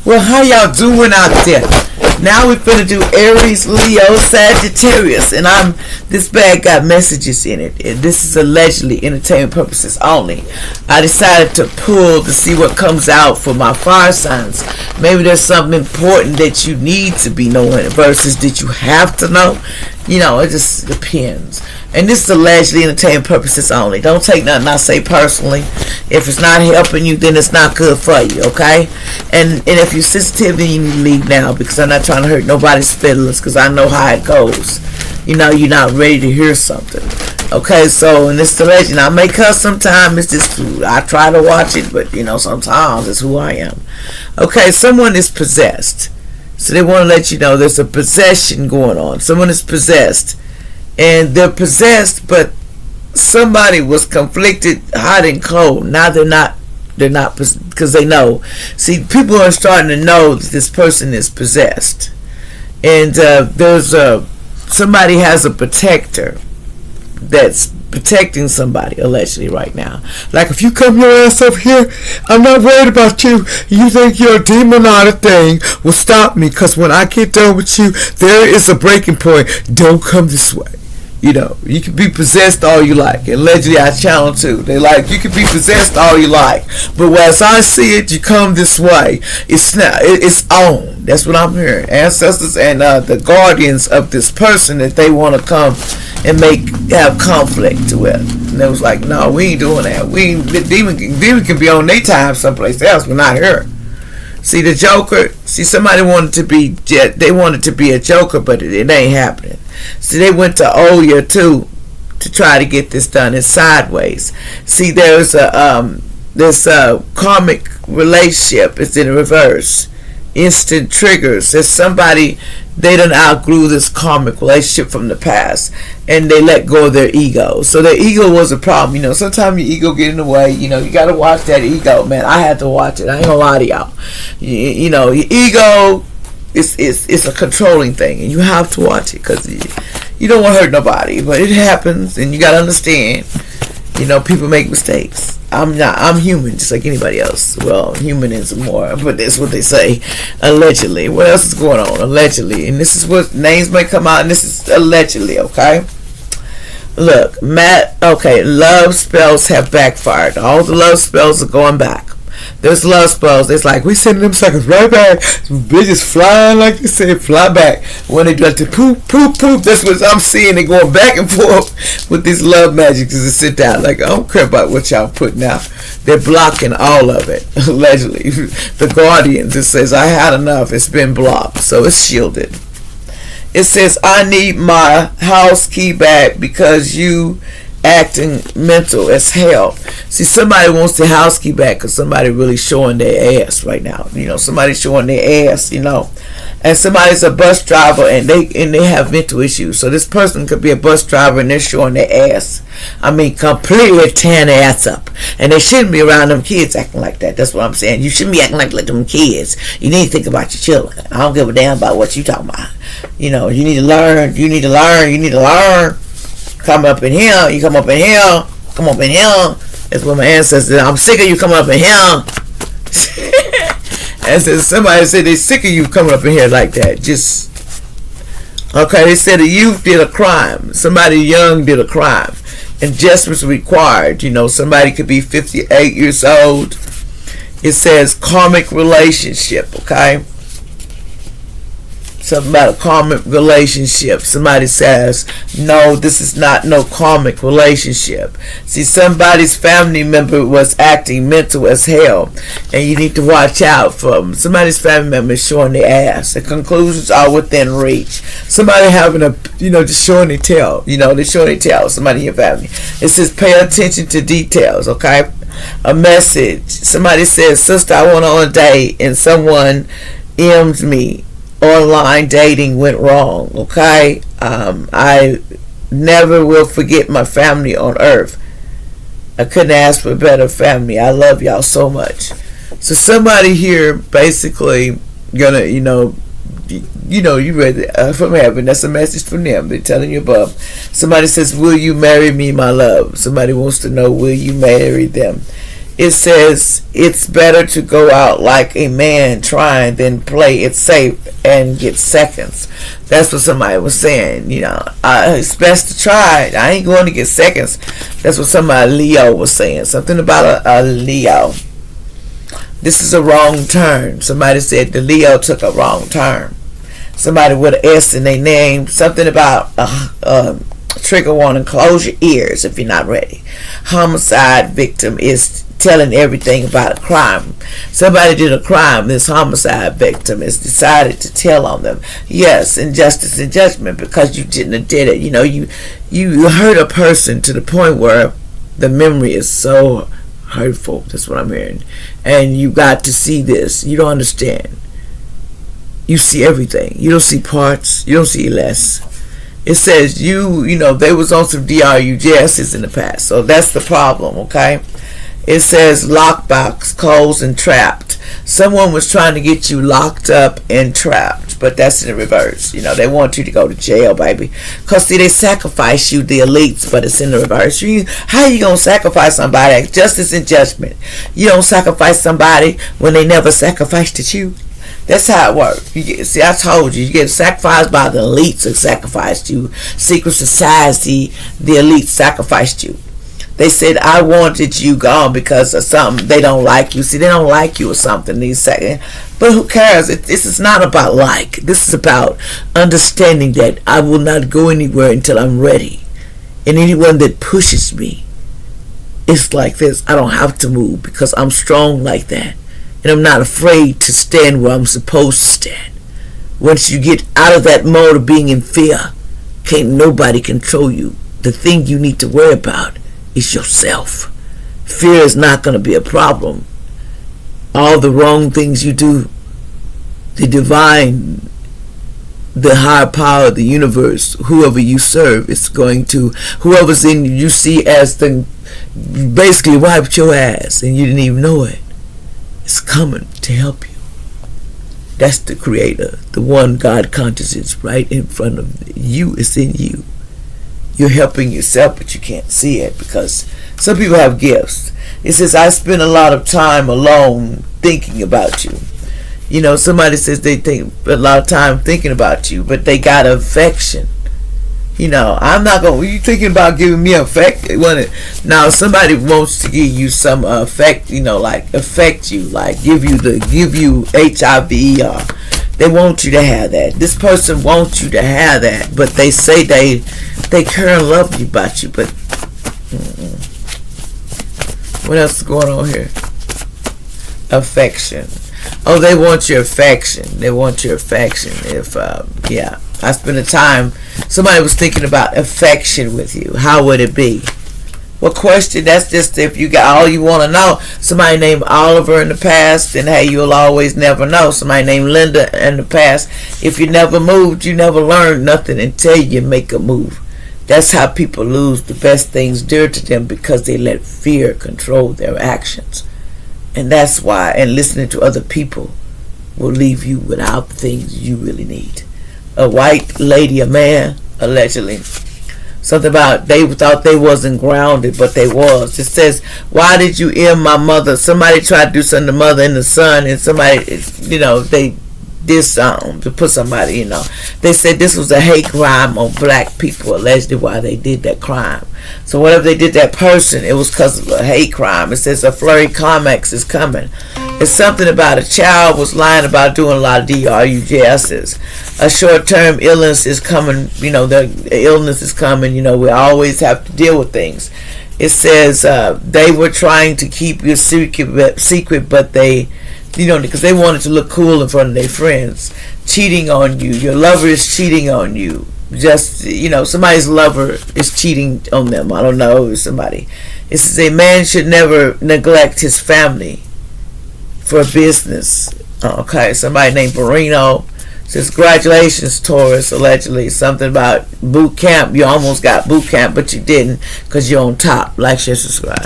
Well, how y'all doing out there? Now we're finna do Aries-Leo-Sagittarius, and this bag got messages in it. And this is allegedly entertainment purposes only. I decided to pull to see what comes out for my fire signs. Maybe there's something important that you need to be knowing versus that you have to know. You know, it just depends. And this is allegedly entertainment purposes only. Don't take nothing I say personally. If it's not helping you, then it's not good for you, okay? And if you're sensitive, then you need to leave now, because I'm not trying to hurt nobody's feelings, because I know how it goes. You know, you're not ready to hear something. Okay, so in this legend, I may cuss sometimes. It's just food. I try to watch it, but, you know, sometimes it's who I am. Okay, someone is possessed. So they want to let you know there's a possession going on. Someone is possessed. And they're possessed, but somebody was conflicted, hot and cold. Now they're not, because they know. See, people are starting to know that this person is possessed. And somebody has a protector that's protecting somebody, allegedly, right now. Like, if you come your ass up here, I'm not worried about you. You think you're a demon or a thing will stop me, because when I get done with you, there is a breaking point. Don't come this way. You know, you can be possessed all you like. And allegedly, I challenge too. They like, you can be possessed all you like, but as I see it, you come this way. It's on. That's what I'm hearing. Ancestors and the guardians of this person that they want to come and have conflict with. And they was like, no, we ain't doing that. Demon can be on their time someplace else, but not here. See, the Joker, somebody wanted to be a Joker, but it ain't happening. See, they went to Oya too to try to get this done. It's sideways. See, there's a karmic relationship. It's in reverse. Instant triggers. There's somebody, they done outgrew this karmic relationship from the past, and they let go of their ego. So their ego was a problem. You know, sometimes your ego get in the way. You know, you got to watch that ego, man. I had to watch it. I ain't gonna lie to y'all. You know, your ego it's a controlling thing, and you have to watch it, because you don't want to hurt nobody, but it happens, and you got to understand. You know, people make mistakes. I'm human, just like anybody else. Well, human is more, but that's what they say. Allegedly. What else is going on? Allegedly. And this is what names may come out, and this is allegedly, okay? Look, love spells have backfired. All the love spells are going back. There's love spells. It's like, we sending them suckers right back. Bitches flying, like you said, fly back. When they do like the poop, poop, poop, that's what I'm seeing. They going back and forth with this love magic to sit down. Like, I don't care about what y'all putting out. They're blocking all of it, allegedly. The Guardians, it says, I had enough. It's been blocked, so it's shielded. It says, I need my house key back because you acting mental as hell. See, somebody wants the house key back because somebody really showing their ass right now. You know, somebody's showing their ass, you know. And somebody's a bus driver, and they have mental issues. So this person could be a bus driver, and they're showing their ass. I mean, completely tearing their ass up. And they shouldn't be around them kids acting like that. That's what I'm saying. You shouldn't be acting like them kids. You need to think about your children. I don't give a damn about what you talking about. You know, you need to learn. You need to learn. You need to learn. Come up in here. You come up in here. Come up in here. That's what my ancestors. I'm sick of you coming up in here. And so somebody said they're sick of you coming up in here like that. Just okay. They said a youth did a crime. Somebody young did a crime, and justice required. You know, somebody could be 58 years old. It says karmic relationship. Okay. Something about a karmic relationship. Somebody says, no, this is not no karmic relationship. See, somebody's family member was acting mental as hell, and you need to watch out for them. Somebody's family member is showing their ass. The conclusions are within reach. Somebody having just showing their tail. You know, they're showing their tail. Somebody in your family. It says, pay attention to details, okay? A message. Somebody says, sister, I went on a date, and someone M'd me. Online dating went wrong, okay? I never will forget my family on earth. I couldn't ask for a better family. I love y'all so much. So somebody here basically gonna, you read it from heaven. That's a message from them. They're telling you above. Somebody says, will you marry me, my love? Somebody wants to know, will you marry them? It says it's better to go out like a man trying than play it safe and get seconds. That's what somebody was saying. It's best to try it. I ain't going to get seconds. That's what somebody, Leo, was saying. Something about a Leo. This is a wrong turn. Somebody said the Leo took a wrong turn. Somebody with an S in their name. Something about trigger warning. Close your ears if you're not ready. Homicide victim is telling everything about a crime. Somebody did a crime. This homicide victim has decided to tell on them. Yes, injustice and judgment, because you didn't have did it. You hurt a person to the point where the memory is so hurtful. That's what I'm hearing. And you got to see this. You don't understand. You see everything. You don't see parts. You don't see less. It says they was on some DRUJSs in the past. So that's the problem, okay? It says lockbox, closed and trapped. Someone was trying to get you locked up and trapped, but that's in the reverse. They want you to go to jail, baby. Because, see, they sacrifice you, the elites, but it's in the reverse. How you going to sacrifice somebody? Justice and judgment. You don't sacrifice somebody when they never sacrificed you. That's how it works. See, I told you get sacrificed by the elites that sacrificed you. Secret society, the elites sacrificed you. They said, I wanted you gone because of something. They don't like you. See, they don't like you or something. But who cares? This is not about like. This is about understanding that I will not go anywhere until I'm ready. And anyone that pushes me, it's like this. I don't have to move because I'm strong like that. And I'm not afraid to stand where I'm supposed to stand. Once you get out of that mode of being in fear, can't nobody control you. The thing you need to worry about is yourself. Fear is not going to be a problem. All the wrong things you do, the divine, the higher power, the universe, whoever you serve, is going to, whoever's in you see as the, basically wiped your ass and you didn't even know it. It's coming to help you. That's the creator, the one God conscious is right in front of you. It's in you. You're helping yourself, but you can't see it because some people have gifts. It says, I spend a lot of time alone thinking about you. Somebody says they think a lot of time thinking about you, but they got affection. I'm not going to, you thinking about giving me affection? Now, somebody wants to give you some affect, like affect you, like give you HIV, or they want you to have that. This person wants you to have that, but they say they care and love you about you, but what else is going on here? Affection. Oh, they want your affection. They want your affection. I spend a time, somebody was thinking about affection with you. How would it be? What question? That's just if you got all you want to know. Somebody named Oliver in the past, and hey, you'll always never know. Somebody named Linda in the past. If you never moved, you never learned nothing until you make a move. That's how people lose the best things dear to them, because they let fear control their actions. And that's why, and listening to other people will leave you without the things you really need. A white lady, a man, allegedly. Something about they thought they wasn't grounded, but they was. It says, why did you end my mother? Somebody tried to do something to mother and the son, and somebody, they did something to put somebody, They said this was a hate crime on black people, allegedly why they did that crime. So whatever they did that person, it was because of a hate crime. It says a flurry climax is coming. It's something about a child was lying about doing a lot of DRUJSs. A short-term illness is coming. The illness is coming. We always have to deal with things. It says they were trying to keep your secret, but they, because they wanted to look cool in front of their friends. Cheating on you. Your lover is cheating on you. Just, somebody's lover is cheating on them. I don't know, somebody. It says a man should never neglect his family for business. Okay, somebody named Barino says, congratulations, Taurus, allegedly. Something about boot camp. You almost got boot camp, but you didn't because you're on top. Like, share, subscribe.